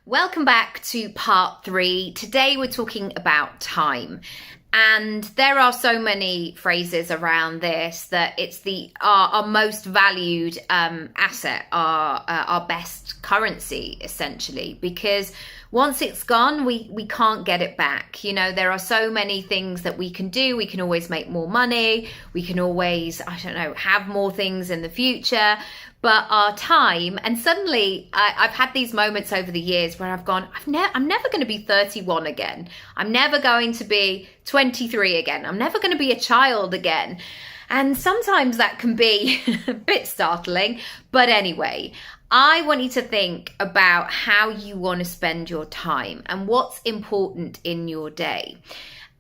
Welcome back to part 3. Today we're talking about time. And there are so many phrases around this that it's our most valued asset, our best currency, essentially, because once it's gone, we can't get it back. You know, there are so many things that we can do. We can always make more money. We can always, have more things in the future. But our time, and suddenly I've had these moments over the years where I've gone, I'm never going to be 31 again. I'm never going to be 23 again. I'm never going to be a child again. And sometimes that can be a bit startling. But anyway, I want you to think about how you want to spend your time and what's important in your day.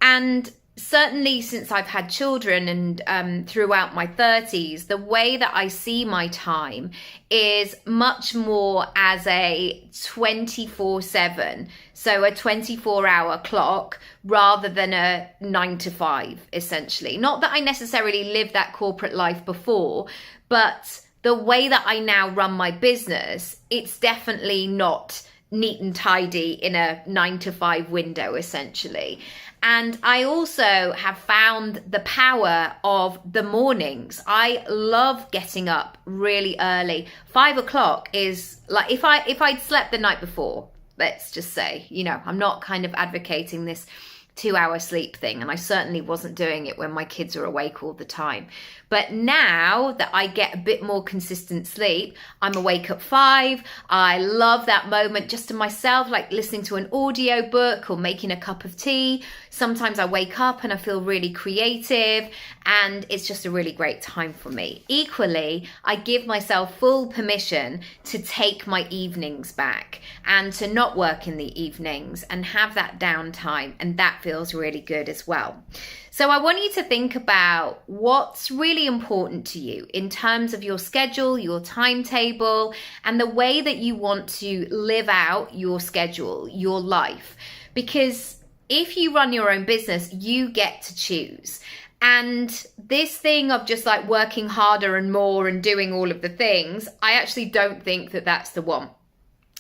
And certainly since I've had children and throughout my 30s, the way that I see my time is much more as a 24/7, so a 24-hour clock rather than a 9 to 5, essentially. Not that I necessarily lived that corporate life before, but the way that I now run my business, it's definitely not neat and tidy in a 9 to 5 window, essentially. And I also have found the power of the mornings. I love getting up really early. 5 o'clock is like, if I'd slept the night before, let's just say, I'm not kind of advocating this 2-hour sleep thing, and I certainly wasn't doing it when my kids are awake all the time. But now that I get a bit more consistent sleep, I'm awake at 5. I love that moment just to myself, like listening to an audio book or making a cup of tea. Sometimes I wake up and I feel really creative, and it's just a really great time for me. Equally, I give myself full permission to take my evenings back and to not work in the evenings and have that downtime, and that feels really good as well. So I want you to think about what's really important to you in terms of your schedule, your timetable, and the way that you want to live out your schedule, your life. Because if you run your own business, you get to choose. And this thing of just like working harder and more and doing all of the things, I actually don't think that that's the one.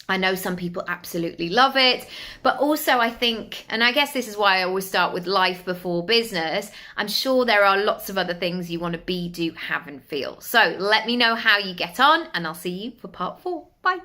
I know some people absolutely love it, but also I think, and I guess this is why I always start with life before business, I'm sure there are lots of other things you want to be, do, have, and feel. So let me know how you get on, and I'll see you for part 4. Bye.